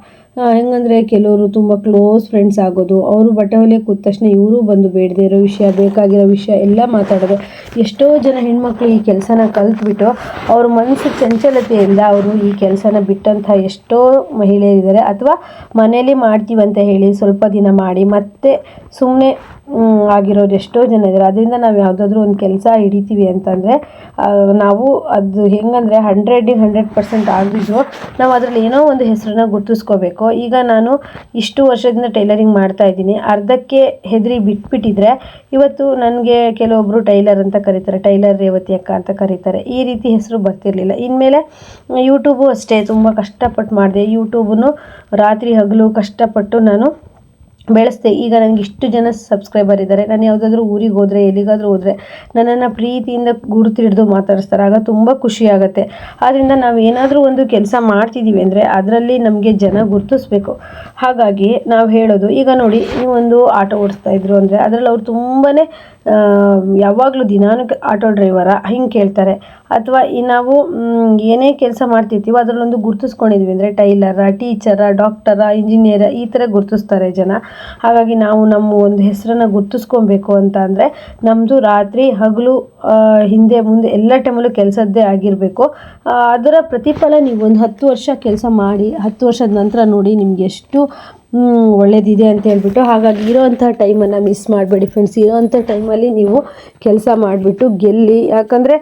ಹೆಂಗಂದರೆ ಕೆಲವರು ತುಂಬ ಕ್ಲೋಸ್ ಫ್ರೆಂಡ್ಸ್ ಆಗೋದು, ಅವರು ಬಟ್ಟೆ ಹೊಲಿಯೋಕೆ ಕೂತ ತಕ್ಷಣ ಇವರು ಬಂದು ಬೇಡದೇ ಇರೋ ವಿಷಯ, ಬೇಕಾಗಿರೋ ವಿಷಯ ಎಲ್ಲ ಮಾತಾಡೋದು. ಎಷ್ಟೋ ಜನ ಹೆಣ್ಮಕ್ಳು ಈ ಕೆಲಸನ ಕಲ್ತ್ಬಿಟ್ಟು ಅವ್ರ ಮನಸ್ಸು ಚಂಚಲತೆಯಿಂದ ಅವರು ಈ ಕೆಲಸನ ಬಿಟ್ಟಂಥ ಎಷ್ಟೋ ಮಹಿಳೆಯರಿದ್ದಾರೆ. ಅಥವಾ ಮನೇಲಿ ಮಾಡ್ತೀವಂತ ಹೇಳಿ ಸ್ವಲ್ಪ ದಿನ ಮಾಡಿ ಮತ್ತೆ ಸುಮ್ಮನೆ ಆಗಿರೋರು ಎಷ್ಟೋ ಜನ ಇದ್ದಾರೆ. ಅದರಿಂದ ನಾವು ಯಾವುದಾದ್ರೂ ಒಂದು ಕೆಲಸ ಹಿಡಿತೀವಿ ಅಂತಂದರೆ ನಾವು ಅದು ಹೆಂಗಂದರೆ 100% ಆಗಿದ್ರು ನಾವು ಅದರಲ್ಲಿ ಏನೋ ಒಂದು ಹೆಸರನ್ನ ಗುರ್ತಿಸ್ಕೋಬೇಕು. ಈಗ ನಾನು ಇಷ್ಟು ವರ್ಷದಿಂದ ಟೈಲರಿಂಗ್ ಮಾಡ್ತಾ ಇದ್ದೀನಿ, ಅರ್ಧಕ್ಕೆ ಹೆದರಿ ಬಿಟ್ಬಿಟ್ಟಿದ್ರೆ ಇವತ್ತು ನನಗೆ ಕೆಲವೊಬ್ಬರು ಟೈಲರ್ ಅಂತ ಕರೀತಾರೆ, ಟೈಲರ್ ರೇವತಿ ಅಕ್ಕ ಅಂತ ಕರೀತಾರೆ. ಈ ರೀತಿ ಹೆಸರು ಬರ್ತಿರಲಿಲ್ಲ. ಇನ್ಮೇಲೆ ಯೂಟ್ಯೂಬು ಅಷ್ಟೇ ತುಂಬ ಕಷ್ಟಪಟ್ಟು ಮಾಡಿದೆ. ಯೂಟ್ಯೂಬನ್ನು ರಾತ್ರಿ ಹಗಲು ಕಷ್ಟಪಟ್ಟು ನಾನು ಬೆಳೆಸ್ದೆ. ಈಗ ನನಗೆ ಇಷ್ಟು ಜನ ಸಬ್ಸ್ಕ್ರೈಬರ್ ಇದ್ದಾರೆ. ನಾನು ಯಾವುದಾದ್ರೂ ಊರಿಗೆ ಹೋದರೆ, ಎಲ್ಲಿಗಾದರೂ ಹೋದರೆ ನನ್ನನ್ನು ಪ್ರೀತಿಯಿಂದ ಗುರುತು ಹಿಡಿದು ಮಾತಾಡಿಸ್ತಾರೆ. ಆಗ ತುಂಬ ಖುಷಿ ಆಗುತ್ತೆ. ಆದ್ದರಿಂದ ನಾವು ಏನಾದರೂ ಒಂದು ಕೆಲಸ ಮಾಡ್ತಿದ್ದೀವಿ ಅಂದರೆ ಅದರಲ್ಲಿ ನಮಗೆ ಜನ ಗುರುತಿಸ್ಬೇಕು. ಹಾಗಾಗಿ ನಾವು ಹೇಳೋದು, ಈಗ ನೋಡಿ, ನೀವೊಂದು ಆಟೋ ಓಡಿಸ್ತಾ ಇದ್ರು ಅಂದರೆ ಅದರಲ್ಲಿ ಅವ್ರು ತುಂಬಾ ಯಾವಾಗಲೂ ದಿನಾನು ಆಟೋ ಡ್ರೈವರಾ ಹಿಂಗೆ ಕೇಳ್ತಾರೆ. ಅಥವಾ ನಾವು ಏನೇ ಕೆಲಸ ಮಾಡ್ತಿರ್ತೀವೋ ಅದರಲ್ಲೊಂದು ಗುರುತಿಸ್ಕೊಂಡಿದ್ವಿ ಅಂದರೆ ಟೈಲರಾ, ಟೀಚರಾ, ಡಾಕ್ಟರಾ, ಇಂಜಿನಿಯರ, ಈ ಥರ ಗುರುತಿಸ್ತಾರೆ ಜನ. ಹಾಗಾಗಿ ನಾವು ನಮ್ಮ ಒಂದು ಹೆಸರನ್ನು ಗುರುತಿಸ್ಕೊಬೇಕು ಅಂತ ಅಂದರೆ ನಮ್ಮದು ರಾತ್ರಿ ಹಗಲು ಹಿಂದೆ ಮುಂದೆ ಎಲ್ಲ ಟೈಮಲ್ಲೂ ಕೆಲಸದ್ದೇ ಆಗಿರಬೇಕು. ಅದರ ಪ್ರತಿಫಲ ನೀವು ಒಂದು 10 ವರ್ಷ ಕೆಲಸ ಮಾಡಿ 10 ವರ್ಷದ ನಂತರ ನೋಡಿ ನಿಮಗೆ ಎಷ್ಟು ಒಳ್ಳೇದಿದೆ ಅಂತ ಹೇಳ್ಬಿಟ್ಟು. ಹಾಗಾಗಿ ಇರೋವಂಥ ಟೈಮನ್ನು ಮಿಸ್ ಮಾಡಬೇಡಿ ಫ್ರೆಂಡ್ಸ್. ಇರೋವಂಥ ಟೈಮಲ್ಲಿ ನೀವು ಕೆಲಸ ಮಾಡಿಬಿಟ್ಟು ಗೆಲ್ಲಿ. ಯಾಕಂದರೆ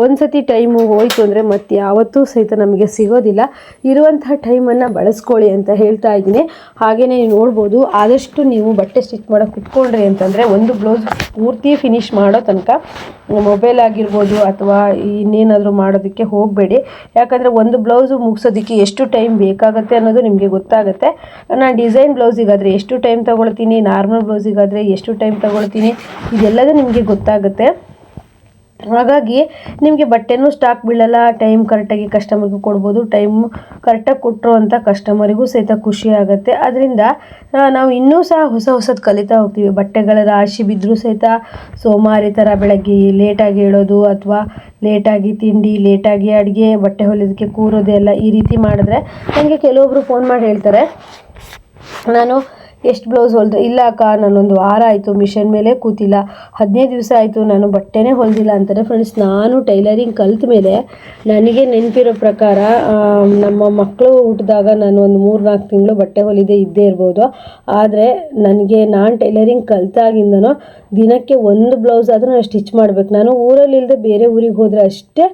ಒಂದು ಸತಿ ಟೈಮು ಹೋಯಿತು ಅಂದರೆ ಮತ್ತೆ ಯಾವತ್ತೂ ಸಹಿತ ನಮಗೆ ಸಿಗೋದಿಲ್ಲ. ಇರುವಂಥ ಟೈಮನ್ನು ಬಳಸ್ಕೊಳ್ಳಿ ಅಂತ ಹೇಳ್ತಾ ಇದ್ದೀನಿ. ಹಾಗೆಯೇ ನೀವು ನೋಡ್ಬೋದು, ಆದಷ್ಟು ನೀವು ಬಟ್ಟೆ ಸ್ಟಿಚ್ ಮಾಡೋಕ್ಕೆ ಕುತ್ಕೊಂಡ್ರಿ ಅಂತಂದರೆ ಒಂದು ಬ್ಲೌಸ್ ಪೂರ್ತಿ ಫಿನಿಶ್ ಮಾಡೋ ತನಕ ಮೊಬೈಲ್ ಆಗಿರ್ಬೋದು ಅಥವಾ ಇನ್ನೇನಾದರೂ ಮಾಡೋದಕ್ಕೆ ಹೋಗಬೇಡಿ. ಯಾಕಂದರೆ ಒಂದು ಬ್ಲೌಸು ಮುಗಿಸೋದಕ್ಕೆ ಎಷ್ಟು ಟೈಮ್ ಬೇಕಾಗುತ್ತೆ ಅನ್ನೋದು ನಿಮಗೆ ಗೊತ್ತಾಗುತ್ತೆ. ನಾನು ಡಿಸೈನ್ ಬ್ಲೌಸಿಗಾದರೆ ಎಷ್ಟು ಟೈಮ್ ತೊಗೊಳ್ತೀನಿ, ನಾರ್ಮಲ್ ಬ್ಲೌಸಿಗಾದರೆ ಎಷ್ಟು ಟೈಮ್ ತೊಗೊಳ್ತೀನಿ, ಇದೆಲ್ಲದೂ ನಿಮಗೆ ಗೊತ್ತಾಗುತ್ತೆ. ಹಾಗಾಗಿ ನಿಮಗೆ ಬಟ್ಟೆನೂ ಸ್ಟಾಕ್ ಬೀಳಲ್ಲ, ಟೈಮ್ ಕರೆಕ್ಟಾಗಿ ಕಸ್ಟಮರ್ಗೂ ಕೊಡ್ಬೋದು, ಟೈಮ್ ಕರೆಕ್ಟಾಗಿ ಕೊಟ್ಟರು ಅಂತ ಕಸ್ಟಮರಿಗೂ ಸಹಿತ ಖುಷಿ ಆಗುತ್ತೆ. ಅದರಿಂದ ನಾವು ಇನ್ನೂ ಸಹ ಹೊಸದು ಕಲಿತಾ ಹೋಗ್ತೀವಿ. ಬಟ್ಟೆಗಳ ರಾಶಿ ಬಿದ್ದರೂ ಸಹಿತ ಸೋಮಾರಿ ಥರ ಬೆಳಗ್ಗೆ ಲೇಟಾಗಿ ಹೇಳೋದು ಅಥವಾ ಲೇಟಾಗಿ ತಿಂಡಿ, ಲೇಟಾಗಿ ಅಡುಗೆ, ಬಟ್ಟೆ ಹೊಲಿಯೋದಕ್ಕೆ ಕೂರೋದೇ ಎಲ್ಲ ಈ ರೀತಿ ಮಾಡಿದ್ರೆ ನನಗೆ ಕೆಲವೊಬ್ಬರು ಫೋನ್ ಮಾಡಿ ಹೇಳ್ತಾರೆ, ನಾನು ಎಷ್ಟು ಬ್ಲೌಸ್ ಹೊಲಿದೆ, ಇಲ್ಲ ಅಕ್ಕ ನಾನೊಂದು ವಾರ ಆಯಿತು ಮಿಷನ್ ಮೇಲೆ ಕೂತಿಲ್ಲ, 15 ದಿವಸ ಆಯಿತು ನಾನು ಬಟ್ಟೆನೇ ಹೊಲಿದಿಲ್ಲ ಅಂತಾರೆ. ಫ್ರೆಂಡ್ಸ್, ನಾನು ಟೈಲರಿಂಗ್ ಕಲಿತ ಮೇಲೆ ನನಗೆ ನೆನಪಿರೋ ಪ್ರಕಾರ ನಮ್ಮ ಮಕ್ಕಳು ಹುಟ್ಟಿದಾಗ ನಾನು ಒಂದು 3-4 ತಿಂಗಳು ಬಟ್ಟೆ ಹೊಲಿದೆ ಇದ್ದೇ ಇರ್ಬೋದು. ಆದರೆ ನಾನು ಟೈಲರಿಂಗ್ ಕಲಿತಾಗಿಂದನೂ ದಿನಕ್ಕೆ ಒಂದು ಬ್ಲೌಸ್ ಆದರೂ ನಾನು ಸ್ಟಿಚ್ ಮಾಡಬೇಕು. ನಾನು ಊರಲ್ಲಿಲ್ಲದೆ ಬೇರೆ ಊರಿಗೆ ಹೋದರೆ ಅಷ್ಟೇ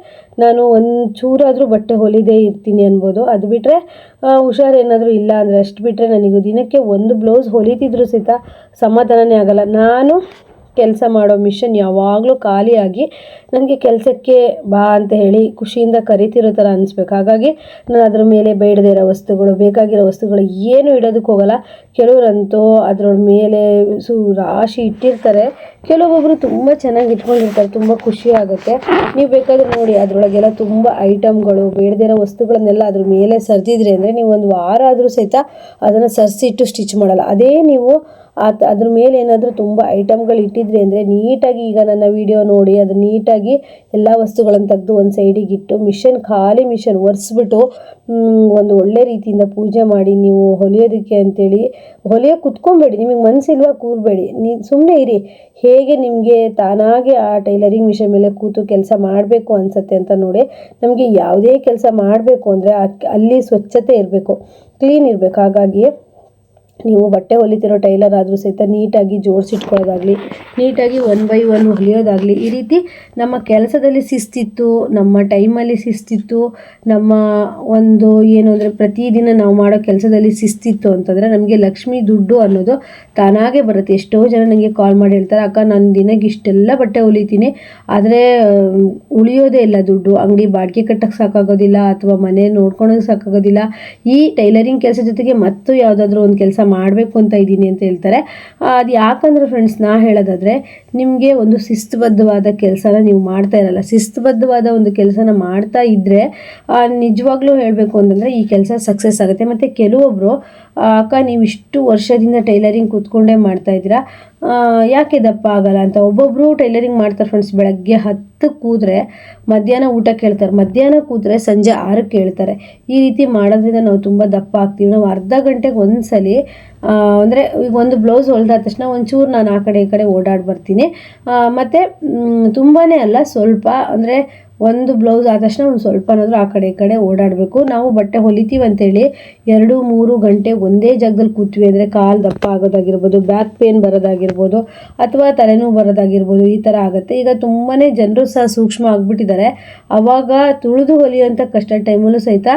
ನಾನು ಒಂದು ಚೂರಾದರೂ ಬಟ್ಟೆ ಹೊಲಿದೇ ಇರ್ತೀನಿ ಅನ್ಬೋದು. ಅದು ಬಿಟ್ಟರೆ ಹುಷಾರೇನಾದರೂ ಇಲ್ಲ ಅಂದರೆ ಅಷ್ಟು ಬಿಟ್ಟರೆ ನನಗೆ ದಿನಕ್ಕೆ ಒಂದು ಬ್ಲೌಸ್ ಹೊಲಿತಿದ್ರು ಸಹಿತ ಸಮಾಧಾನನೇ ಆಗಲ್ಲ. ನಾನು ಕೆಲಸ ಮಾಡೋ ಮಿಷನ್ ಯಾವಾಗಲೂ ಖಾಲಿಯಾಗಿ ನನಗೆ ಕೆಲಸಕ್ಕೆ ಬಾ ಅಂತ ಹೇಳಿ ಖುಷಿಯಿಂದ ಕರಿತಿರೋ ಥರ ಅನಿಸ್ಬೇಕು. ಹಾಗಾಗಿ ನಾನು ಅದ್ರ ಮೇಲೆ ಬೇಡದೇ ಇರೋ ವಸ್ತುಗಳು, ಬೇಕಾಗಿರೋ ವಸ್ತುಗಳು ಏನು ಇಡೋದಕ್ಕೆ ಹೋಗಲ್ಲ. ಕೆಲವರಂತೂ ಅದ್ರ ಮೇಲೆ ರಾಶಿ ಇಟ್ಟಿರ್ತಾರೆ, ಕೆಲವೊಬ್ಬರು ತುಂಬ ಚೆನ್ನಾಗಿ ಇಟ್ಕೊಂಡಿರ್ತಾರೆ, ತುಂಬ ಖುಷಿ ಆಗುತ್ತೆ. ನೀವು ಬೇಕಾದರೆ ನೋಡಿ, ಅದರೊಳಗೆಲ್ಲ ತುಂಬ ಐಟಮ್ಗಳು, ಬೇಡದೇ ಇರೋ ವಸ್ತುಗಳನ್ನೆಲ್ಲ ಅದ್ರ ಮೇಲೆ ಸರ್ದಿದ್ರಿ ಅಂದರೆ ನೀವು ಒಂದು ವಾರ ಆದರೂ ಸಹಿತ ಅದನ್ನು ಸರಿಸಿಟ್ಟು ಸ್ಟಿಚ್ ಮಾಡಲ್ಲ. ಅದೇ ನೀವು ಅದ್ರ ಮೇಲೆ ಏನಾದರೂ ತುಂಬ ಐಟಮ್ಗಳು ಇಟ್ಟಿದ್ರಿ ಅಂದರೆ ನೀಟಾಗಿ, ಈಗ ನನ್ನ ವಿಡಿಯೋ ನೋಡಿ ಅದು ನೀಟಾಗಿ ಎಲ್ಲ ವಸ್ತುಗಳನ್ನು ತೆಗೆದು ಒಂದು ಸೈಡಿಗೆ ಇಟ್ಟು ಖಾಲಿ ಮಿಷನ್ ಒರೆಸ್ಬಿಟ್ಟು ಒಂದು ಒಳ್ಳೆ ರೀತಿಯಿಂದ ಪೂಜೆ ಮಾಡಿ ನೀವು ಹೊಲಿಯೋದಕ್ಕೆ ಅಂತೇಳಿ ಕುತ್ಕೊಬೇಡಿ. ನಿಮಗೆ ಮನಸ್ಸಿಲ್ವಾ ಕೂರಬೇಡಿ, ಸುಮ್ಮನೆ ಇರಿ. ಹೇಗೆ ನಿಮಗೆ ತಾನಾಗೆ ಆ ಟೈಲರಿಂಗ್ ಮಿಷನ್ ಮೇಲೆ ಕೂತು ಕೆಲಸ ಮಾಡಬೇಕು ಅನಿಸುತ್ತೆ ಅಂತ ನೋಡಿ. ನಮಗೆ ಯಾವುದೇ ಕೆಲಸ ಮಾಡಬೇಕು ಅಂದರೆ ಅಲ್ಲಿ ಸ್ವಚ್ಛತೆ ಇರಬೇಕು, ಕ್ಲೀನ್ ಇರಬೇಕು. ಹಾಗಾಗಿ ನೀವು ಬಟ್ಟೆ ಹೊಲಿತಿರೋ ಟೈಲರ್ ಆದರೂ ಸಹಿತ ನೀಟಾಗಿ ಜೋಡಿಸಿಟ್ಕೊಳ್ಳೋದಾಗಲಿ, ನೀಟಾಗಿ 1 by 1 ಹೊಲಿಯೋದಾಗಲಿ, ಈ ರೀತಿ ನಮ್ಮ ಕೆಲಸದಲ್ಲಿ ಶಿಸ್ತಿತ್ತು, ನಮ್ಮ ಟೈಮಲ್ಲಿ ಶಿಸ್ತಿತ್ತು, ನಮ್ಮ ಒಂದು ಏನು ಅಂದರೆ ಪ್ರತಿದಿನ ನಾವು ಮಾಡೋ ಕೆಲಸದಲ್ಲಿ ಶಿಸ್ತಿತ್ತು ಅಂತಂದರೆ ನಮಗೆ ಲಕ್ಷ್ಮಿ ದುಡ್ಡು ಅನ್ನೋದು ತಾನಾಗೆ ಬರುತ್ತೆ. ಎಷ್ಟೋ ಜನ ನನಗೆ ಕಾಲ್ ಮಾಡಿ ಹೇಳ್ತಾರೆ, ಅಕ್ಕ ನಾನು ದಿನಕ್ಕೆ ಇಷ್ಟೆಲ್ಲ ಬಟ್ಟೆ ಹೊಲಿತೀನಿ ಆದರೆ ಉಳಿಯೋದೇ ಇಲ್ಲ ದುಡ್ಡು, ಅಂಗಡಿ ಬಾಡಿಗೆ ಕಟ್ಟಕ್ಕೆ ಸಾಕಾಗೋದಿಲ್ಲ ಅಥವಾ ಮನೆ ನೋಡ್ಕೊಳೋಕ್ಕೆ ಸಾಕಾಗೋದಿಲ್ಲ, ಈ ಟೈಲರಿಂಗ್ ಕೆಲಸ ಜೊತೆಗೆ ಮತ್ತು ಯಾವುದಾದ್ರೂ ಒಂದು ಕೆಲಸ ಮಾಡಬೇಕು ಅಂತ ಇದ್ದೀನಿ ಅಂತ ಹೇಳ್ತಾರೆ. ಅದು ಯಾಕಂದರೆ ಫ್ರೆಂಡ್ಸ್, ನಾ ಹೇಳೋದಾದರೆ ನಿಮಗೆ ಒಂದು ಶಿಸ್ತುಬದ್ಧವಾದ ಕೆಲಸನ ನೀವು ಮಾಡ್ತಾ ಇರಲ್ಲ. ಶಿಸ್ತುಬದ್ಧವಾದ ಒಂದು ಕೆಲಸನ ಮಾಡ್ತಾ ಇದ್ದರೆ ನಿಜವಾಗ್ಲೂ ಹೇಳಬೇಕು ಅಂತಂದರೆ ಈ ಕೆಲಸ ಸಕ್ಸಸ್ ಆಗುತ್ತೆ. ಮತ್ತು ಕೆಲವೊಬ್ಬರು, ಅಕ್ಕ ನೀವು ಇಷ್ಟು ವರ್ಷದಿಂದ ಟೈಲರಿಂಗ್ ಕೂತ್ಕೊಂಡೇ ಮಾಡ್ತಾ ಇದ್ದೀರಾ, ಯಾಕೆ ದಪ್ಪ ಆಗಲ್ಲ ಅಂತ. ಒಬ್ಬೊಬ್ಬರು ಟೈಲರಿಂಗ್ ಮಾಡ್ತಾರೆ ಫ್ರೆಂಡ್ಸ್, ಬೆಳಗ್ಗೆ 10 ಕೂತ್ರೆ ಮಧ್ಯಾಹ್ನ ಊಟ ಕೇಳ್ತಾರೆ, ಮಧ್ಯಾಹ್ನ ಕೂತ್ರೆ ಸಂಜೆ 6ಕ್ಕೆ ಹೇಳ್ತಾರೆ. ಈ ರೀತಿ ಮಾಡೋದ್ರಿಂದ ನಾವು ತುಂಬ ದಪ್ಪ ಆಗ್ತೀವಿ. ನಾವು ಅರ್ಧ ಗಂಟೆಗೆ ಒಂದ್ಸಲಿ ಅಂದರೆ ಈಗ ಒಂದು ಬ್ಲೌಸ್ ಹೊಲ್ದಾದ ತಕ್ಷಣ ಒಂಚೂರು ನಾನು ಆ ಕಡೆ ಈ ಕಡೆ ಓಡಾಡಿ ಬರ್ತೀನಿ. ಮತ್ತು ತುಂಬಾ ಅಲ್ಲ, ಸ್ವಲ್ಪ ಅಂದರೆ ಒಂದು ಬ್ಲೌಸ್ ಆದ ತಕ್ಷಣ ಒಂದು ಸ್ವಲ್ಪನಾದರೂ ಆ ಕಡೆ ಈ ಕಡೆ ಓಡಾಡಬೇಕು. ನಾವು ಬಟ್ಟೆ ಹೊಲಿತೀವಿ ಅಂತೇಳಿ 2-3 ಗಂಟೆ ಒಂದೇ ಜಾಗದಲ್ಲಿ ಕೂತ್ವಿ ಅಂದರೆ ಕಾಲು ದಪ್ಪ ಆಗೋದಾಗಿರ್ಬೋದು, ಬ್ಯಾಕ್ ಪೇನ್ ಬರೋದಾಗಿರ್ಬೋದು, ಅಥವಾ ತಲೆನೋವು ಬರೋದಾಗಿರ್ಬೋದು, ಈ ಥರ ಆಗುತ್ತೆ. ಈಗ ತುಂಬಾ ಜನರು ಸಹ ಸೂಕ್ಷ್ಮ ಆಗಿಬಿಟ್ಟಿದ್ದಾರೆ. ಆವಾಗ ತುಳಿದು ಹೊಲಿಯುವಂಥ ಕಷ್ಟ ಟೈಮಲ್ಲೂ ಸಹಿತ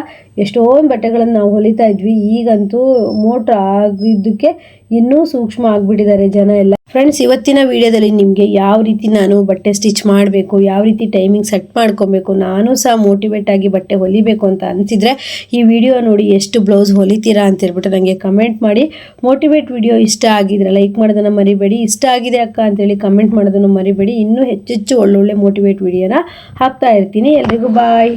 ಎಷ್ಟೊಂದು ಬಟ್ಟೆಗಳನ್ನು ನಾವು ಹೊಲಿತಾ ಇದ್ವಿ. ಈಗಂತೂ ಮೋಟ್ರ್ ಆಗಿದ್ದಕ್ಕೆ ಇನ್ನೂ ಸೂಕ್ಷ್ಮ ಆಗಿಬಿಟ್ಟಿದ್ದಾರೆ ಜನ ಎಲ್ಲ. ಫ್ರೆಂಡ್ಸ್, ಇವತ್ತಿನ ವಿಡಿಯೋದಲ್ಲಿ ನಿಮಗೆ ಯಾವ ರೀತಿ ನಾನು ಬಟ್ಟೆ ಸ್ಟಿಚ್ ಮಾಡಬೇಕು, ಯಾವ ರೀತಿ ಟೈಮಿಂಗ್ ಸೆಟ್ ಮಾಡ್ಕೊಬೇಕು, ನಾನು ಸಹ ಮೋಟಿವೇಟ್ ಆಗಿ ಬಟ್ಟೆ ಹೊಲಿಬೇಕು ಅಂತ ಅನಿಸಿದರೆ ಈ ವಿಡಿಯೋ ನೋಡಿ ಎಷ್ಟು ಬ್ಲೌಸ್ ಹೊಲಿತೀರಾ ಅಂತ ಹೇಳ್ಬಿಟ್ಟು ನನಗೆ ಕಮೆಂಟ್ ಮಾಡಿ. ಮೋಟಿವೇಟ್ ವಿಡಿಯೋ ಇಷ್ಟ ಆಗಿದ್ರೆ ಲೈಕ್ ಮಾಡೋದನ್ನು ಮರಿಬೇಡಿ. ಇಷ್ಟ ಆಗಿದೆ ಅಕ್ಕ ಅಂತೇಳಿ ಕಮೆಂಟ್ ಮಾಡೋದನ್ನು ಮರಿಬೇಡಿ. ಇನ್ನೂ ಹೆಚ್ಚೆಚ್ಚು ಒಳ್ಳೊಳ್ಳೆ ಮೋಟಿವೇಟ್ ವಿಡಿಯೋನ ಹಾಕ್ತಾ ಇರ್ತೀನಿ. ಎಲ್ರಿಗೂ ಬಾಯ್.